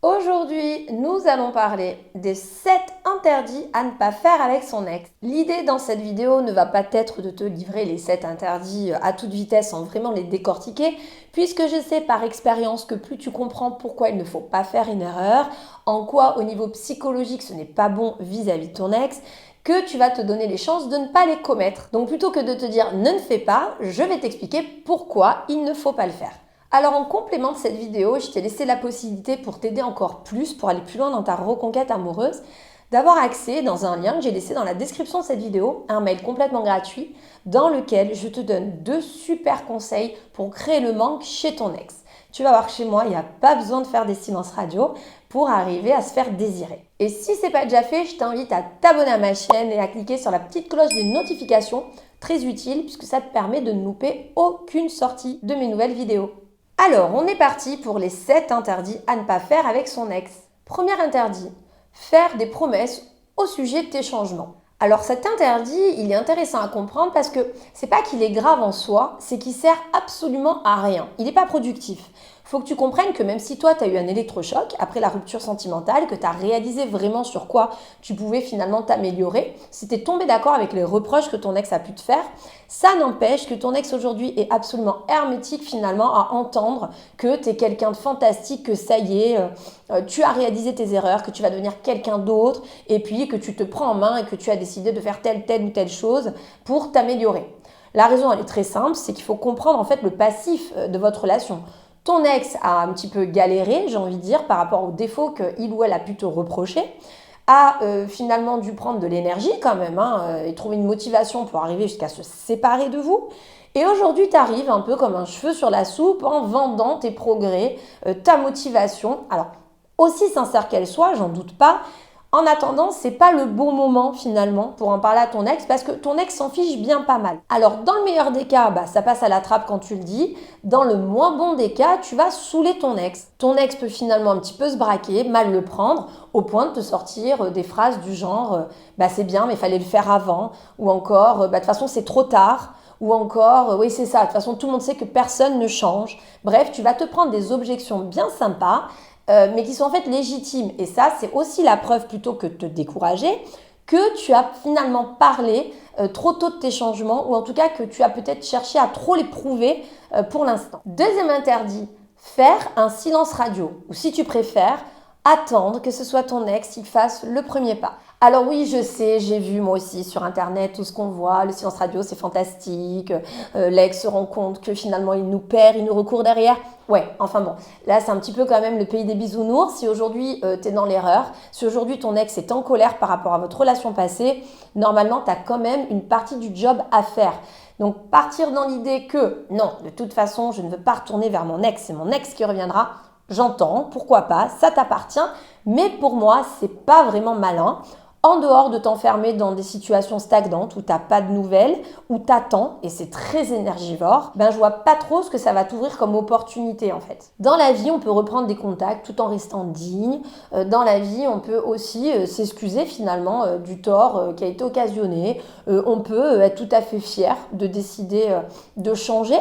Aujourd'hui, nous allons parler des 7 interdits à ne pas faire avec son ex. L'idée dans cette vidéo ne va pas être de te livrer les 7 interdits à toute vitesse sans vraiment les décortiquer, puisque je sais par expérience que plus tu comprends pourquoi il ne faut pas faire une erreur, en quoi au niveau psychologique ce n'est pas bon vis-à-vis de ton ex, que tu vas te donner les chances de ne pas les commettre. Donc plutôt que de te dire ne fais pas, je vais t'expliquer pourquoi il ne faut pas le faire. Alors en complément de cette vidéo, je t'ai laissé la possibilité pour t'aider encore plus, pour aller plus loin dans ta reconquête amoureuse, d'avoir accès dans un lien que j'ai laissé dans la description de cette vidéo, un mail complètement gratuit dans lequel je te donne 2 super conseils pour créer le manque chez ton ex. Tu vas voir que chez moi, il n'y a pas besoin de faire des silences radio pour arriver à se faire désirer. Et si ce n'est pas déjà fait, je t'invite à t'abonner à ma chaîne et à cliquer sur la petite cloche des notifications, très utile puisque ça te permet de ne louper aucune sortie de mes nouvelles vidéos. Alors, on est parti pour les 7 interdits à ne pas faire avec son ex. Premier interdit, faire des promesses au sujet de tes changements. Alors cet interdit, il est intéressant à comprendre parce que c'est pas qu'il est grave en soi, c'est qu'il sert absolument à rien. Il n'est pas productif. Faut que tu comprennes que même si toi, tu as eu un électrochoc après la rupture sentimentale, que tu as réalisé vraiment sur quoi tu pouvais finalement t'améliorer, si tu es tombé d'accord avec les reproches que ton ex a pu te faire, ça n'empêche que ton ex aujourd'hui est absolument hermétique finalement à entendre que tu es quelqu'un de fantastique, que ça y est, tu as réalisé tes erreurs, que tu vas devenir quelqu'un d'autre et puis que tu te prends en main et que tu as décidé de faire telle ou telle chose pour t'améliorer. La raison, elle est très simple, c'est qu'il faut comprendre en fait le passif de votre relation. Ton ex a un petit peu galéré, j'ai envie de dire, par rapport aux défauts qu'il ou elle a pu te reprocher, a finalement dû prendre de l'énergie quand même, et trouver une motivation pour arriver jusqu'à se séparer de vous. Et aujourd'hui, tu arrives un peu comme un cheveu sur la soupe en vendant tes progrès, ta motivation. Alors, aussi sincère qu'elle soit, j'en doute pas. En attendant, c'est pas le bon moment finalement pour en parler à ton ex parce que ton ex s'en fiche bien pas mal. Alors dans le meilleur des cas, ça passe à la trappe quand tu le dis. Dans le moins bon des cas, tu vas saouler ton ex. Ton ex peut finalement un petit peu se braquer, mal le prendre, au point de te sortir des phrases du genre c'est bien mais il fallait le faire avant, ou encore de toute façon c'est trop tard. Ou encore, oui c'est ça, de toute façon tout le monde sait que personne ne change. Bref, tu vas te prendre des objections bien sympas, mais qui sont en fait légitimes. Et ça, c'est aussi la preuve, plutôt que de te décourager, que tu as finalement parlé trop tôt de tes changements, ou en tout cas que tu as peut-être cherché à trop les prouver pour l'instant. Deuxième interdit, faire un silence radio. Ou si tu préfères, attendre que ce soit ton ex qui fasse le premier pas. Alors oui, je sais, j'ai vu moi aussi sur internet tout ce qu'on voit, le silence radio c'est fantastique, l'ex se rend compte que finalement il nous perd, il nous recourt derrière. Ouais, enfin bon, là c'est un petit peu quand même le pays des bisounours. Si aujourd'hui tu es dans l'erreur, si aujourd'hui ton ex est en colère par rapport à votre relation passée, normalement tu as quand même une partie du job à faire. Donc partir dans l'idée que non, de toute façon je ne veux pas retourner vers mon ex, c'est mon ex qui reviendra. J'entends, pourquoi pas, ça t'appartient, mais pour moi, c'est pas vraiment malin. En dehors de t'enfermer dans des situations stagnantes où t'as pas de nouvelles, où t'attends, et c'est très énergivore, je vois pas trop ce que ça va t'ouvrir comme opportunité en fait. Dans la vie, on peut reprendre des contacts tout en restant digne. Dans la vie, on peut aussi s'excuser finalement du tort qui a été occasionné. On peut être tout à fait fier de décider de changer.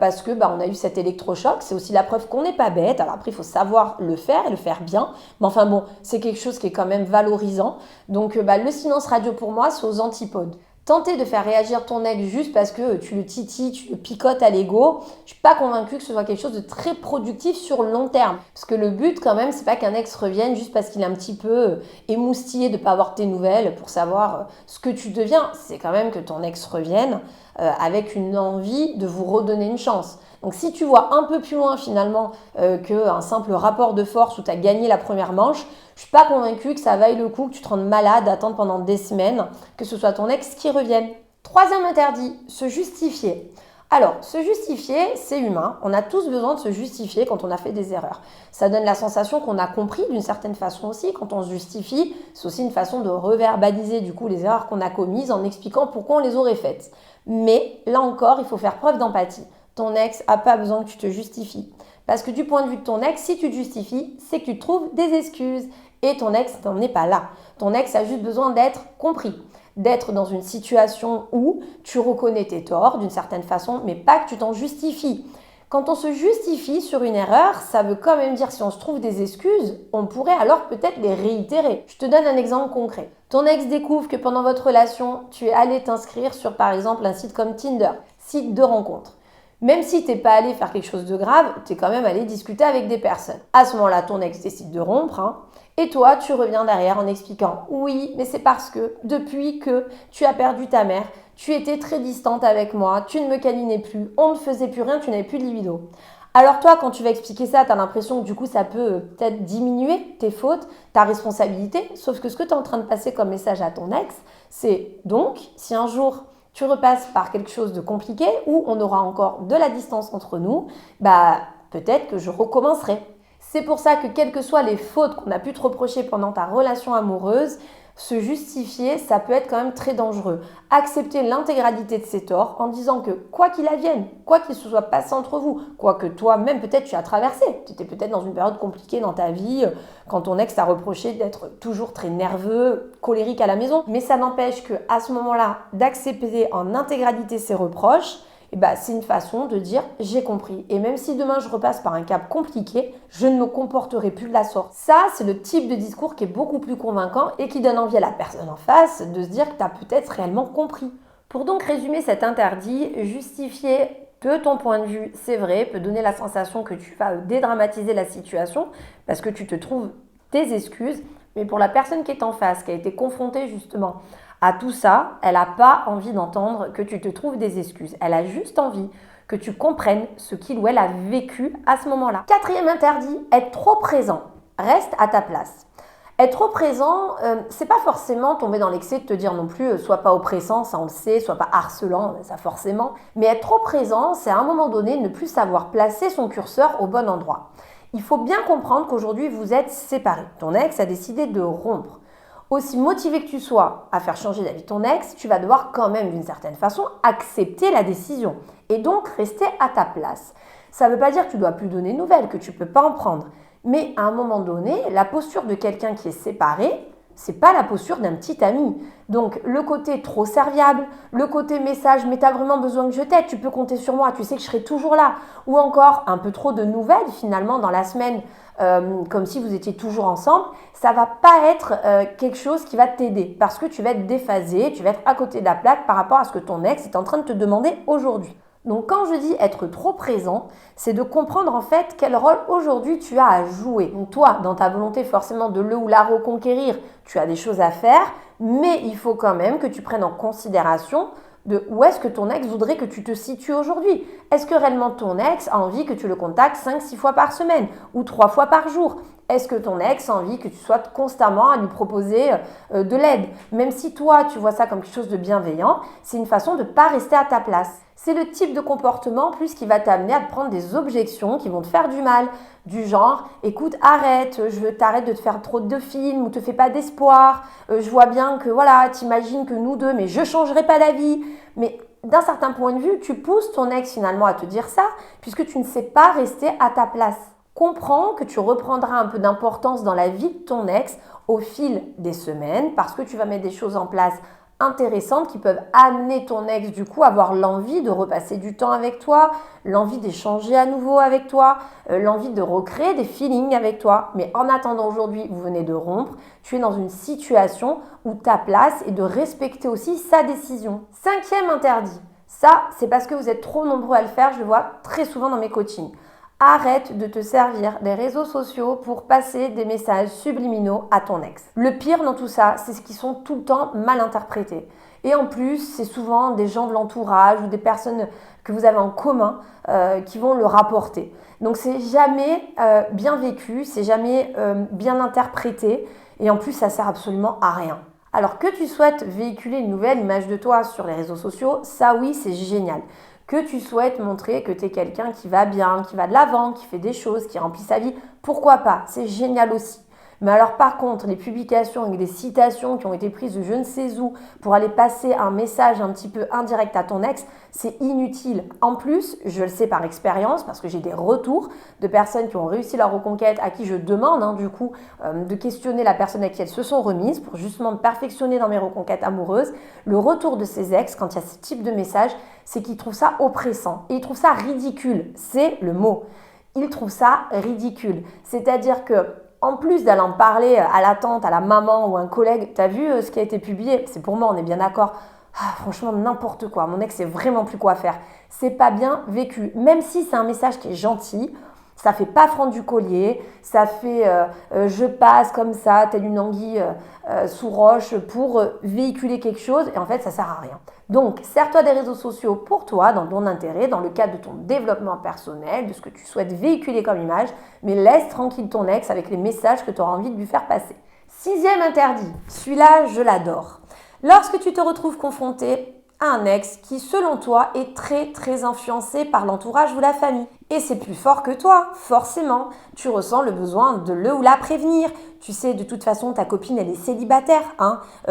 Parce que on a eu cet électrochoc, c'est aussi la preuve qu'on n'est pas bête. Alors après, il faut savoir le faire et le faire bien. Mais enfin bon, c'est quelque chose qui est quand même valorisant. Donc le silence radio pour moi, c'est aux antipodes. Tenter de faire réagir ton ex juste parce que tu le titilles, tu le picotes à l'ego, je suis pas convaincue que ce soit quelque chose de très productif sur le long terme. Parce que le but quand même, c'est pas qu'un ex revienne juste parce qu'il est un petit peu émoustillé de pas avoir tes nouvelles pour savoir ce que tu deviens. C'est quand même que ton ex revienne avec une envie de vous redonner une chance. Donc si tu vois un peu plus loin finalement qu'un simple rapport de force où tu as gagné la première manche, je suis pas convaincue que ça vaille le coup, que tu te rendes malade, attendre pendant des semaines, que ce soit ton ex qui revienne. Troisième interdit, se justifier. Alors, se justifier, c'est humain. On a tous besoin de se justifier quand on a fait des erreurs. Ça donne la sensation qu'on a compris d'une certaine façon aussi. Quand on se justifie, c'est aussi une façon de reverbaliser du coup les erreurs qu'on a commises en expliquant pourquoi on les aurait faites. Mais là encore, il faut faire preuve d'empathie. Ton ex n'a pas besoin que tu te justifies. Parce que du point de vue de ton ex, si tu te justifies, c'est que tu trouves des excuses. Et ton ex n'en est pas là. Ton ex a juste besoin d'être compris. D'être dans une situation où tu reconnais tes torts d'une certaine façon, mais pas que tu t'en justifies. Quand on se justifie sur une erreur, ça veut quand même dire si on se trouve des excuses, on pourrait alors peut-être les réitérer. Je te donne un exemple concret. Ton ex découvre que pendant votre relation, tu es allé t'inscrire sur par exemple un site comme Tinder, site de rencontre. Même si t'es pas allé faire quelque chose de grave, t'es quand même allé discuter avec des personnes. À ce moment-là, ton ex décide de rompre, et toi, tu reviens derrière en expliquant « Oui, mais c'est parce que depuis que tu as perdu ta mère, tu étais très distante avec moi, tu ne me câlinais plus, on ne faisait plus rien, tu n'avais plus de libido. » Alors toi, quand tu vas expliquer ça, tu as l'impression que du coup, ça peut peut-être diminuer tes fautes, ta responsabilité. Sauf que ce que tu es en train de passer comme message à ton ex, c'est donc, si un jour tu repasses par quelque chose de compliqué où on aura encore de la distance entre nous, peut-être que je recommencerai. C'est pour ça que quelles que soient les fautes qu'on a pu te reprocher pendant ta relation amoureuse, se justifier, ça peut être quand même très dangereux. Accepter l'intégralité de ses torts en disant que quoi qu'il advienne, quoi qu'il se soit passé entre vous, quoi que toi-même peut-être tu as traversé, tu étais peut-être dans une période compliquée dans ta vie, quand ton ex t'a reproché d'être toujours très nerveux, colérique à la maison, mais ça n'empêche qu'à ce moment-là, d'accepter en intégralité ses reproches, c'est une façon de dire « j'ai compris ». Et même si demain je repasse par un cap compliqué, je ne me comporterai plus de la sorte. Ça, c'est le type de discours qui est beaucoup plus convaincant et qui donne envie à la personne en face de se dire que tu as peut-être réellement compris. Pour donc résumer cet interdit, justifier de ton point de vue, c'est vrai, peut donner la sensation que tu vas dédramatiser la situation parce que tu te trouves des excuses, mais pour la personne qui est en face, qui a été confrontée justement à tout ça, elle n'a pas envie d'entendre que tu te trouves des excuses. Elle a juste envie que tu comprennes ce qu'il ou elle a vécu à ce moment-là. Quatrième interdit, être trop présent. Reste à ta place. Être trop présent, c'est pas forcément tomber dans l'excès de te dire non plus sois pas oppressant, ça on le sait, sois pas harcelant, ça forcément. Mais être trop présent, c'est à un moment donné ne plus savoir placer son curseur au bon endroit. Il faut bien comprendre qu'aujourd'hui vous êtes séparés. Ton ex a décidé de rompre. Aussi motivé que tu sois à faire changer d'avis ton ex, tu vas devoir quand même d'une certaine façon accepter la décision et donc rester à ta place. Ça ne veut pas dire que tu ne dois plus donner de nouvelles, que tu ne peux pas en prendre. Mais à un moment donné, la posture de quelqu'un qui est séparé, c'est pas la posture d'un petit ami. Donc le côté trop serviable, le côté message, mais t'as vraiment besoin que je t'aide, tu peux compter sur moi, tu sais que je serai toujours là. Ou encore un peu trop de nouvelles finalement dans la semaine, comme si vous étiez toujours ensemble, ça va pas être quelque chose qui va t'aider parce que tu vas être déphasé, tu vas être à côté de la plaque par rapport à ce que ton ex est en train de te demander aujourd'hui. Donc quand je dis être trop présent, c'est de comprendre en fait quel rôle aujourd'hui tu as à jouer. Donc toi, dans ta volonté forcément de le ou la reconquérir, tu as des choses à faire, mais il faut quand même que tu prennes en considération de où est-ce que ton ex voudrait que tu te situes aujourd'hui. Est-ce que réellement ton ex a envie que tu le contactes 5-6 fois par semaine ou 3 fois par jour ? Est-ce que ton ex a envie que tu sois constamment à lui proposer de l'aide ? Même si toi, tu vois ça comme quelque chose de bienveillant, c'est une façon de ne pas rester à ta place. C'est le type de comportement plus qui va t'amener à te prendre des objections qui vont te faire du mal. Du genre, écoute, arrête, je veux t'arrête de te faire trop de films ou te fais pas d'espoir. Je vois bien que voilà, t'imagines que nous deux, mais je changerai pas d'avis. Mais d'un certain point de vue, tu pousses ton ex finalement à te dire ça puisque tu ne sais pas rester à ta place. Comprends que tu reprendras un peu d'importance dans la vie de ton ex au fil des semaines parce que tu vas mettre des choses en place intéressantes qui peuvent amener ton ex du coup à avoir l'envie de repasser du temps avec toi, l'envie d'échanger à nouveau avec toi, l'envie de recréer des feelings avec toi. Mais en attendant aujourd'hui, vous venez de rompre, tu es dans une situation où ta place est de respecter aussi sa décision. Cinquième interdit, ça c'est parce que vous êtes trop nombreux à le faire, je le vois très souvent dans mes coachings. Arrête de te servir des réseaux sociaux pour passer des messages subliminaux à ton ex. Le pire dans tout ça, c'est ce qui sont tout le temps mal interprétés. Et en plus, c'est souvent des gens de l'entourage ou des personnes que vous avez en commun qui vont le rapporter. Donc c'est jamais bien vécu, c'est jamais bien interprété et en plus ça sert absolument à rien. Alors que tu souhaites véhiculer une nouvelle image de toi sur les réseaux sociaux, ça oui, c'est génial. Que tu souhaites montrer que tu es quelqu'un qui va bien, qui va de l'avant, qui fait des choses, qui remplit sa vie, pourquoi pas, c'est génial aussi. Mais alors par contre, les publications avec des citations qui ont été prises de je ne sais où pour aller passer un message un petit peu indirect à ton ex, c'est inutile. En plus, je le sais par expérience parce que j'ai des retours de personnes qui ont réussi leur reconquête, à qui je demande de questionner la personne à qui elles se sont remises pour justement me perfectionner dans mes reconquêtes amoureuses. Le retour de ces ex, quand il y a ce type de message, c'est qu'ils trouvent ça oppressant et ils trouvent ça ridicule. C'est le mot. Ils trouvent ça ridicule. C'est-à-dire que en plus d'aller en parler à la tante, à la maman ou à un collègue, t'as vu ce qui a été publié? C'est pour moi, on est bien d'accord. Ah, franchement, n'importe quoi. Mon ex sait vraiment plus quoi faire. C'est pas bien vécu. Même si c'est un message qui est gentil, ça fait pas franc du collier, ça fait je passe comme ça, telle une anguille sous roche pour véhiculer quelque chose et en fait ça sert à rien. Donc sers-toi des réseaux sociaux pour toi, dans ton intérêt, dans le cadre de ton développement personnel, de ce que tu souhaites véhiculer comme image, mais laisse tranquille ton ex avec les messages que tu auras envie de lui faire passer. 6e interdit, celui-là je l'adore. Lorsque tu te retrouves confronté à un ex qui, selon toi, est très influencé par l'entourage ou la famille. Et c'est plus fort que toi, forcément. Tu ressens le besoin de le ou la prévenir. Tu sais, de toute façon, ta copine, elle est célibataire.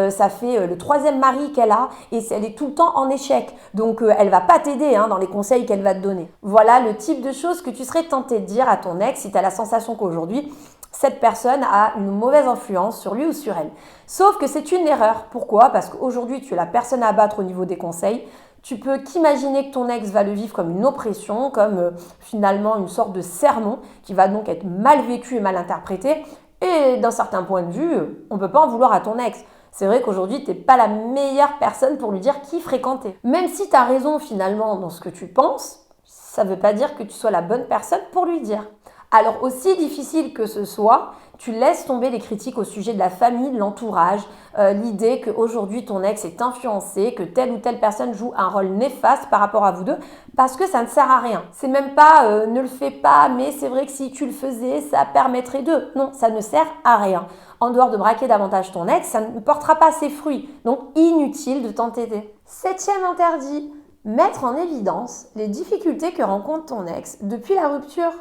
Ça fait le 3e mari qu'elle a et elle est tout le temps en échec. Donc, elle va pas t'aider dans les conseils qu'elle va te donner. Voilà le type de choses que tu serais tenté de dire à ton ex si tu as la sensation qu'aujourd'hui, cette personne a une mauvaise influence sur lui ou sur elle. Sauf que c'est une erreur. Pourquoi? Parce qu'aujourd'hui, tu es la personne à abattre au niveau des conseils. Tu peux qu'imaginer que ton ex va le vivre comme une oppression, comme finalement une sorte de sermon qui va donc être mal vécu et mal interprété. Et d'un certain point de vue, on ne peut pas en vouloir à ton ex. C'est vrai qu'aujourd'hui, tu n'es pas la meilleure personne pour lui dire qui fréquenter. Même si tu as raison finalement dans ce que tu penses, ça ne veut pas dire que tu sois la bonne personne pour lui dire. Alors aussi difficile que ce soit, tu laisses tomber les critiques au sujet de la famille, de l'entourage, l'idée qu'aujourd'hui ton ex est influencé, que telle ou telle personne joue un rôle néfaste par rapport à vous deux, parce que ça ne sert à rien. C'est même pas ne le fais pas, mais c'est vrai que si tu le faisais, ça permettrait de. Non, ça ne sert à rien. En dehors de braquer davantage ton ex, ça ne portera pas ses fruits. Donc inutile de t'entêter. 7e interdit, mettre en évidence les difficultés que rencontre ton ex depuis la rupture.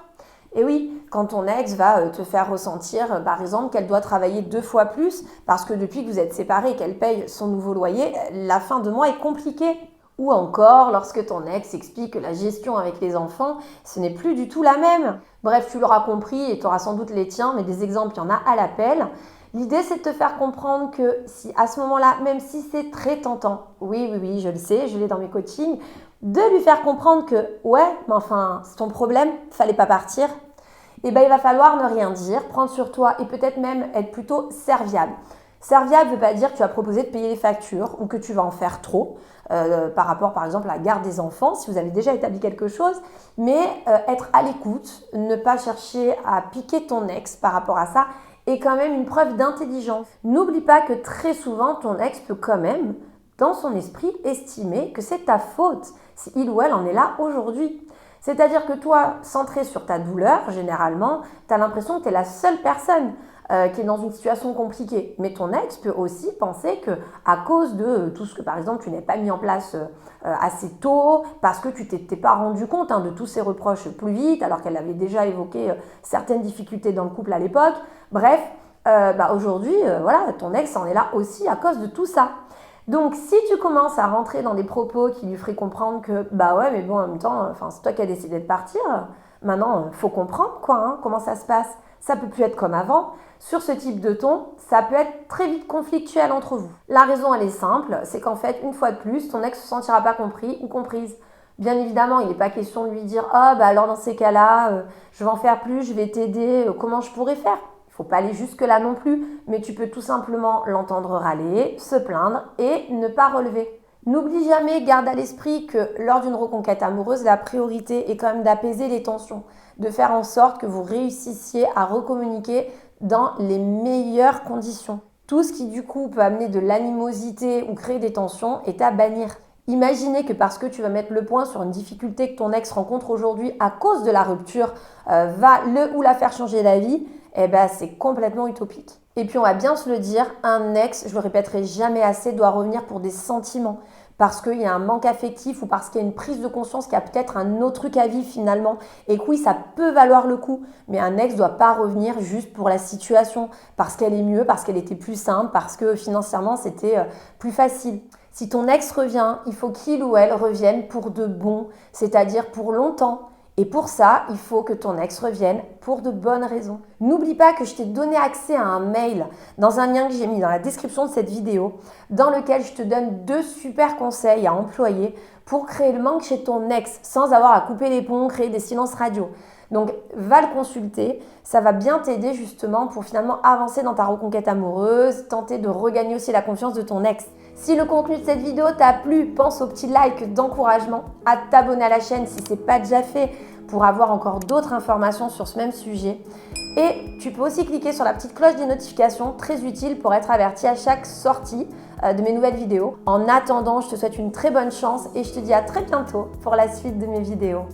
Et oui, quand ton ex va te faire ressentir, par exemple, qu'elle doit travailler 2 fois plus parce que depuis que vous êtes séparés et qu'elle paye son nouveau loyer, la fin de mois est compliquée. Ou encore, lorsque ton ex explique que la gestion avec les enfants, ce n'est plus du tout la même. Bref, tu l'auras compris et tu auras sans doute les tiens, mais des exemples, il y en a à l'appel. L'idée, c'est de te faire comprendre que si à ce moment-là, même si c'est très tentant, oui, je le sais, je l'ai dans mes coachings, de lui faire comprendre que, ouais, mais enfin, c'est ton problème, fallait pas partir, et ben il va falloir ne rien dire, prendre sur toi et peut-être même être plutôt serviable. Serviable ne veut pas dire que tu vas proposer de payer les factures ou que tu vas en faire trop par rapport par exemple à la garde des enfants si vous avez déjà établi quelque chose, mais être à l'écoute, ne pas chercher à piquer ton ex par rapport à ça est quand même une preuve d'intelligence. N'oublie pas que très souvent ton ex peut quand même dans son esprit estimer que c'est ta faute si il ou elle en est là aujourd'hui. C'est-à-dire que toi, centré sur ta douleur, généralement, tu as l'impression que tu es la seule personne qui est dans une situation compliquée. Mais ton ex peut aussi penser qu'à cause de tout ce que, par exemple, tu n'as pas mis en place assez tôt, parce que tu t'es pas rendu compte de tous ces reproches plus vite, alors qu'elle avait déjà évoqué certaines difficultés dans le couple à l'époque. Bref, aujourd'hui, voilà, ton ex en est là aussi à cause de tout ça. Donc, si tu commences à rentrer dans des propos qui lui feraient comprendre que, bah ouais, mais bon, en même temps, c'est toi qui as décidé de partir, maintenant, faut comprendre, comment ça se passe. Ça peut plus être comme avant. Sur ce type de ton, ça peut être très vite conflictuel entre vous. La raison, elle est simple, c'est qu'en fait, une fois de plus, ton ex ne se sentira pas compris ou comprise. Bien évidemment, il n'est pas question de lui dire « Ah, alors dans ces cas-là, je vais en faire plus, je vais t'aider, comment je pourrais faire ?» Faut pas aller jusque-là non plus, mais tu peux tout simplement l'entendre râler, se plaindre et ne pas relever. N'oublie jamais, garde à l'esprit que lors d'une reconquête amoureuse, la priorité est quand même d'apaiser les tensions, de faire en sorte que vous réussissiez à recommuniquer dans les meilleures conditions. Tout ce qui du coup peut amener de l'animosité ou créer des tensions est à bannir. Imaginez que parce que tu vas mettre le point sur une difficulté que ton ex rencontre aujourd'hui à cause de la rupture, va le ou la faire changer d'avis, c'est complètement utopique. Et puis on va bien se le dire, un ex, je le répéterai jamais assez, doit revenir pour des sentiments, parce qu'il y a un manque affectif ou parce qu'il y a une prise de conscience qu'il y a peut-être un autre truc à vivre finalement et que oui, ça peut valoir le coup, mais un ex ne doit pas revenir juste pour la situation, parce qu'elle est mieux, parce qu'elle était plus simple, parce que financièrement c'était plus facile. Si ton ex revient, il faut qu'il ou elle revienne pour de bon, c'est-à-dire pour longtemps. Et pour ça, il faut que ton ex revienne pour de bonnes raisons. N'oublie pas que je t'ai donné accès à un mail dans un lien que j'ai mis dans la description de cette vidéo, dans lequel je te donne 2 super conseils à employer pour créer le manque chez ton ex sans avoir à couper les ponts, créer des silences radio. Donc, va le consulter, ça va bien t'aider justement pour finalement avancer dans ta reconquête amoureuse, tenter de regagner aussi la confiance de ton ex. Si le contenu de cette vidéo t'a plu, pense au petit like d'encouragement, à t'abonner à la chaîne si ce n'est pas déjà fait pour avoir encore d'autres informations sur ce même sujet. Et tu peux aussi cliquer sur la petite cloche des notifications, très utile pour être averti à chaque sortie de mes nouvelles vidéos. En attendant, je te souhaite une très bonne chance et je te dis à très bientôt pour la suite de mes vidéos.